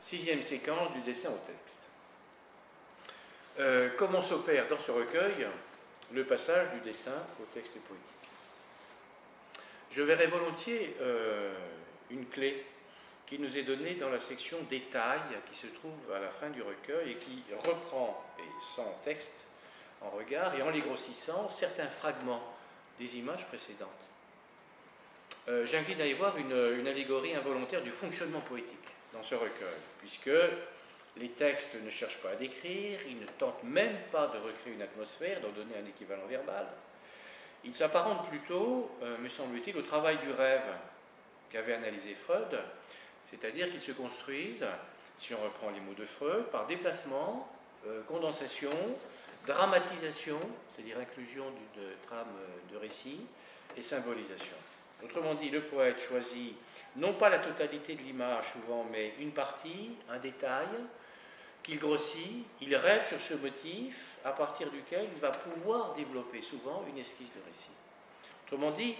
Sixième séquence du dessin au texte. Comment s'opère dans ce recueil le passage du dessin au texte poétique? Je verrai volontiers une clé qui nous est donnée dans la section détails qui se trouve à la fin du recueil et qui reprend, et sans texte en regard, et en les grossissant, certains fragments des images précédentes. J'incline à y voir une allégorie involontaire du fonctionnement poétique dans ce recueil, puisque les textes ne cherchent pas à décrire, ils ne tentent même pas de recréer une atmosphère, d'en donner un équivalent verbal. Ils s'apparentent plutôt, me semble-t-il, au travail du rêve qu'avait analysé Freud, c'est-à-dire qu'ils se construisent, si on reprend les mots de Freud, par déplacement, condensation, dramatisation, c'est-à-dire inclusion d'une trame de récit, et symbolisation. Autrement dit, le poète choisit non pas la totalité de l'image souvent, mais une partie, un détail, qu'il grossit, il rêve sur ce motif, à partir duquel il va pouvoir développer souvent une esquisse de récit. Autrement dit,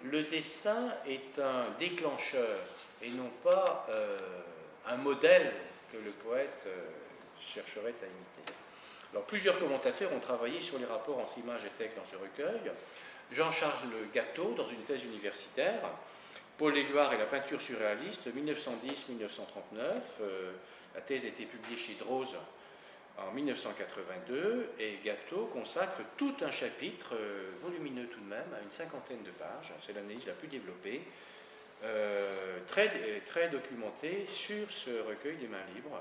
le dessin est un déclencheur et non pas un modèle que le poète chercherait à imiter. Alors, plusieurs commentateurs ont travaillé sur les rapports entre image et texte dans ce recueil. Jean-Charles Gatteau, dans une thèse universitaire, Paul Éluard et la peinture surréaliste, 1910-1939. La thèse a été publiée chez Droz en 1982 et Gatteau consacre tout un chapitre, volumineux tout de même, à une cinquantaine de pages, c'est l'analyse la plus développée, très documentée sur ce recueil des mains libres.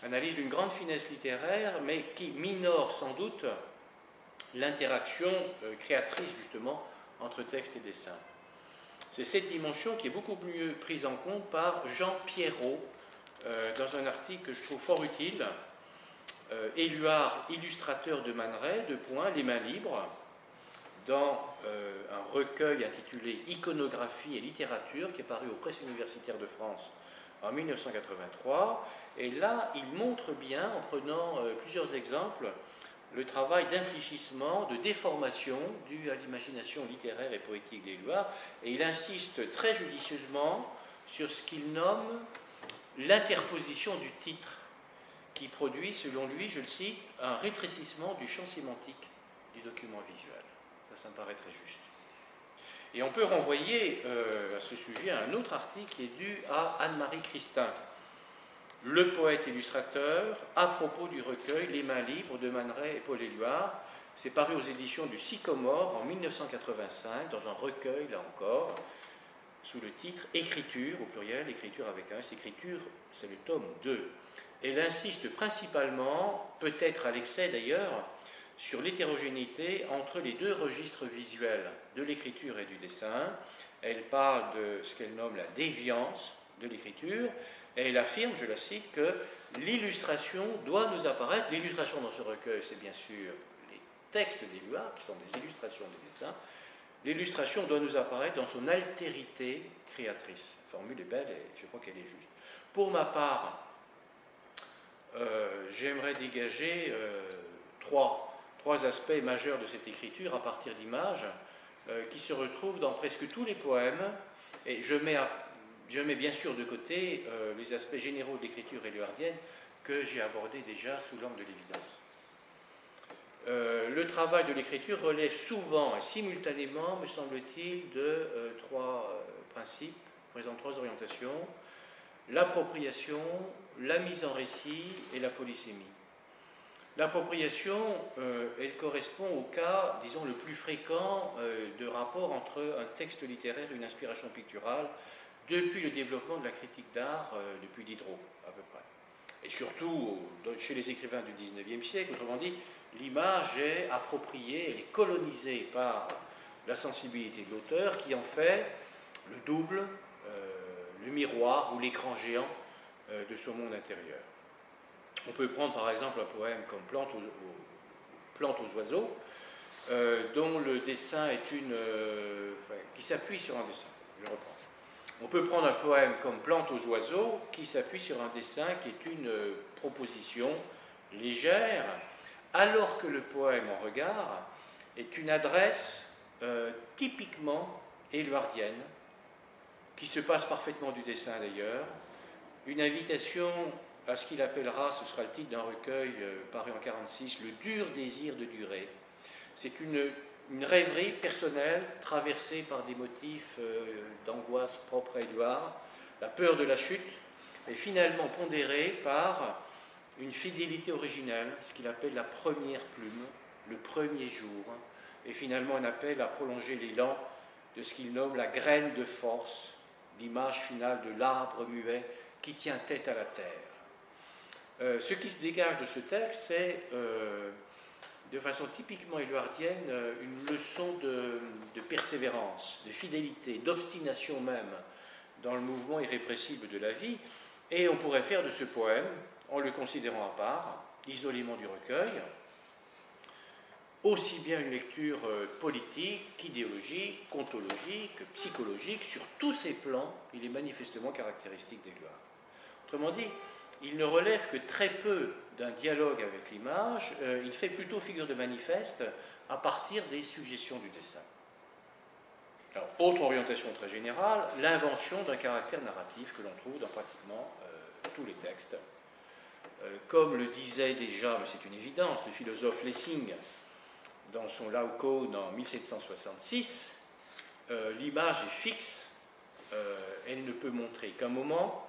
Analyse d'une grande finesse littéraire, mais qui minore sans doute l'interaction créatrice justement entre texte et dessin. C'est cette dimension qui est beaucoup mieux prise en compte par Jean Pierrot dans un article que je trouve fort utile. Éluard, illustrateur de Man Ray, les mains libres, dans un recueil intitulé Iconographie et littérature qui est paru aux Presses universitaires de France en 1983. Et là, il montre bien, en prenant plusieurs exemples, le travail d'infléchissement, de déformation dû à l'imagination littéraire et poétique d'Éluard, et il insiste très judicieusement sur ce qu'il nomme l'interposition du titre, qui produit, selon lui, je le cite, un rétrécissement du champ sémantique du document visuel. Ça me paraît très juste. Et on peut renvoyer à ce sujet un autre article qui est dû à Anne-Marie Christin, le poète illustrateur, à propos du recueil Les mains libres de Man Ray et Paul Éluard. C'est paru aux éditions du Sycomore en 1985, dans un recueil, là encore, sous le titre Écriture, au pluriel, écriture avec un S, écriture, c'est le tome 2. Elle insiste principalement, peut-être à l'excès d'ailleurs, sur l'hétérogénéité entre les deux registres visuels de l'écriture et du dessin. Elle parle de ce qu'elle nomme la déviance de l'écriture, et elle affirme, je la cite, que l'illustration doit nous apparaître, l'illustration dans ce recueil, c'est bien sûr les textes d'Éluard, qui sont des illustrations des dessins, l'illustration doit nous apparaître dans son altérité créatrice. La formule est belle et je crois qu'elle est juste. Pour ma part, j'aimerais dégager trois aspects majeurs de cette écriture à partir d'images qui se retrouvent dans presque tous les poèmes, et je mets bien sûr de côté les aspects généraux de l'écriture éluardienne que j'ai abordés déjà sous l'angle de l'évidence. Le travail de l'écriture relève souvent et simultanément, me semble-t-il, de trois principes, présente trois orientations: l'appropriation, la mise en récit et la polysémie. L'appropriation, elle correspond au cas, disons, le plus fréquent de rapport entre un texte littéraire et une inspiration picturale depuis le développement de la critique d'art, depuis Diderot, à peu près. Et surtout, chez les écrivains du XIXe siècle, autrement dit, l'image est appropriée, elle est colonisée par la sensibilité de l'auteur qui en fait le double, le miroir ou l'écran géant de son monde intérieur. On peut prendre par exemple un poème comme Plantes aux oiseaux, dont le dessin est qui s'appuie sur un dessin. Je reprends. On peut prendre un poème comme Plantes aux oiseaux qui s'appuie sur un dessin qui est une proposition légère, alors que le poème en regard est une adresse typiquement éluardienne, qui se passe parfaitement du dessin d'ailleurs, une invitation à ce qu'il appellera, ce sera le titre d'un recueil paru en 1946, Le dur désir de durer. C'est une rêverie personnelle traversée par des motifs d'angoisse propre à Éluard, la peur de la chute, et finalement pondérée par une fidélité originelle, ce qu'il appelle la première plume, le premier jour, et finalement un appel à prolonger l'élan de ce qu'il nomme la graine de force, l'image finale de l'arbre muet qui tient tête à la terre. Ce qui se dégage de ce texte, c'est de façon typiquement éluardienne une leçon de persévérance, de fidélité, d'obstination même dans le mouvement irrépressible de la vie. Et on pourrait faire de ce poème, en le considérant à part, isolément du recueil, aussi bien une lecture politique qu'idéologique, ontologique, psychologique. Sur tous ces plans, il est manifestement caractéristique d'Éluard. Autrement dit, il ne relève que très peu d'un dialogue avec l'image, il fait plutôt figure de manifeste à partir des suggestions du dessin. Alors, autre orientation très générale, l'invention d'un caractère narratif que l'on trouve dans pratiquement tous les textes. Comme le disait déjà, mais c'est une évidence, le philosophe Lessing dans son Laocoon en 1766, l'image est fixe, elle ne peut montrer qu'un moment,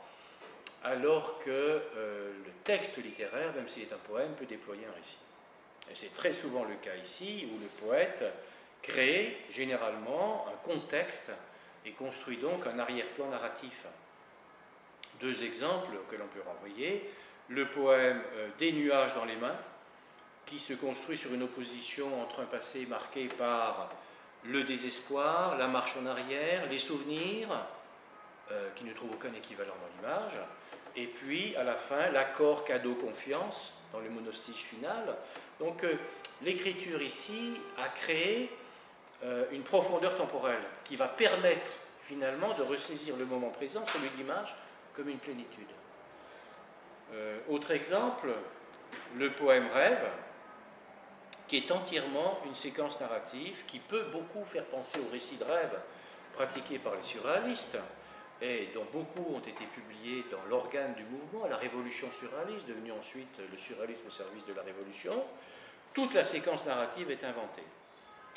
alors que le texte littéraire, même s'il est un poème, peut déployer un récit. Et c'est très souvent le cas ici, où le poète crée généralement un contexte et construit donc un arrière-plan narratif. Deux exemples que l'on peut renvoyer. Le poème Des nuages dans les mains, qui se construit sur une opposition entre un passé marqué par le désespoir, la marche en arrière, les souvenirs, qui ne trouvent aucun équivalent dans l'image, et puis à la fin l'accord cadeau-confiance dans le monostiche final. Donc l'écriture ici a créé une profondeur temporelle qui va permettre finalement de ressaisir le moment présent, celui de l'image, comme une plénitude. Autre exemple, le poème Rêve, qui est entièrement une séquence narrative qui peut beaucoup faire penser au récit de rêve pratiqué par les surréalistes et dont beaucoup ont été publiés dans l'organe du mouvement, la révolution surréaliste, devenu ensuite le surréalisme au service de la révolution. Toute la séquence narrative est inventée.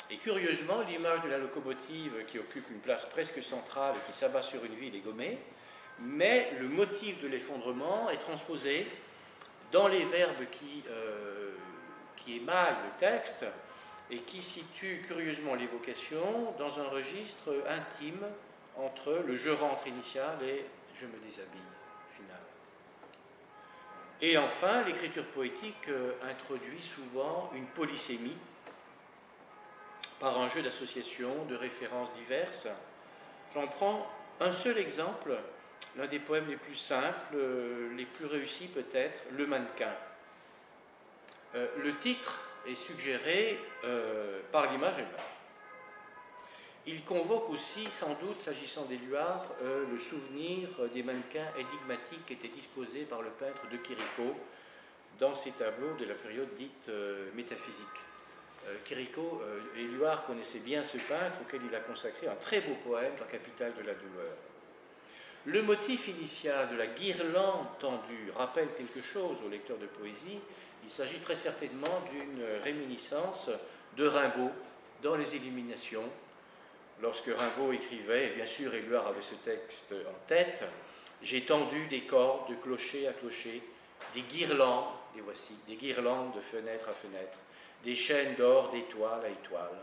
Et curieusement, l'image de la locomotive qui occupe une place presque centrale et qui s'abat sur une ville est gommée, mais le motif de l'effondrement est transposé dans les verbes qui émaillent le texte et qui situent curieusement l'évocation dans un registre intime entre le « je rentre » initial et « je me déshabille » final. Et enfin, l'écriture poétique introduit souvent une polysémie par un jeu d'associations, de références diverses. J'en prends un seul exemple, l'un des poèmes les plus simples, les plus réussis peut-être, Le mannequin. Le titre est suggéré par l'image elle-même. Il convoque aussi, sans doute, s'agissant d'Éluard, le souvenir des mannequins énigmatiques qui étaient disposés par le peintre de Chirico dans ses tableaux de la période dite métaphysique. Chirico, Éluard connaissait bien ce peintre auquel il a consacré un très beau poème, La capitale de la douleur. Le motif initial de la guirlande tendue rappelle quelque chose au lecteur de poésie. Il s'agit très certainement d'une réminiscence de Rimbaud dans Les Illuminations. Lorsque Rimbaud écrivait, et bien sûr Éluard avait ce texte en tête, « J'ai tendu des cordes de clocher à clocher, des guirlandes, les voici, des guirlandes de fenêtre à fenêtre, des chaînes d'or d'étoile à étoile,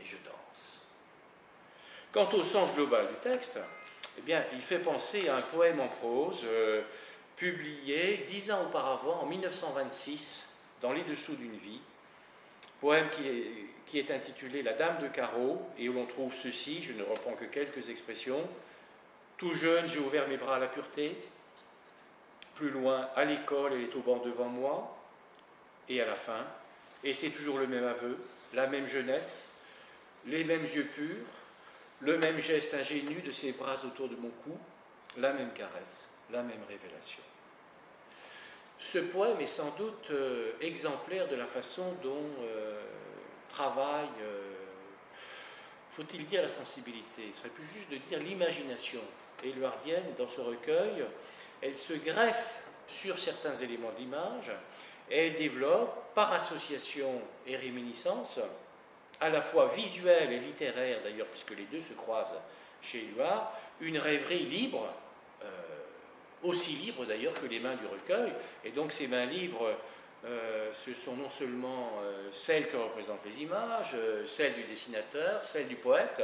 et je danse. » Quant au sens global du texte, eh bien, il fait penser à un poème en prose publié 10 ans auparavant, en 1926, dans Les Dessous d'une vie, poème qui est intitulé La Dame de carreau, et où l'on trouve ceci, je ne reprends que quelques expressions. Tout jeune, j'ai ouvert mes bras à la pureté. Plus loin, à l'école, elle est au banc devant moi. Et à la fin, et c'est toujours le même aveu, la même jeunesse, les mêmes yeux purs, le même geste ingénu de ses bras autour de mon cou, la même caresse, la même révélation. Ce poème est sans doute exemplaire de la façon dont travaille, faut-il dire la sensibilité, il serait plus juste de dire l'imagination éluardienne dans ce recueil, elle se greffe sur certains éléments de l'image et elle développe, par association et réminiscence, à la fois visuelle et littéraire d'ailleurs, puisque les deux se croisent chez Éluard, une rêverie libre, aussi libre d'ailleurs que les mains du recueil. Et donc ces mains libres, ce sont non seulement celles que représentent les images, celles du dessinateur, celles du poète,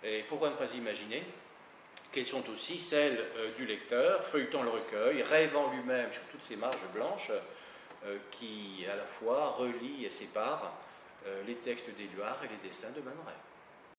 et pourquoi ne pas imaginer qu'elles sont aussi celles du lecteur, feuilletant le recueil, rêvant lui-même sur toutes ces marges blanches, qui à la fois relie et sépare les textes d'Éluard et les dessins de Man Ray.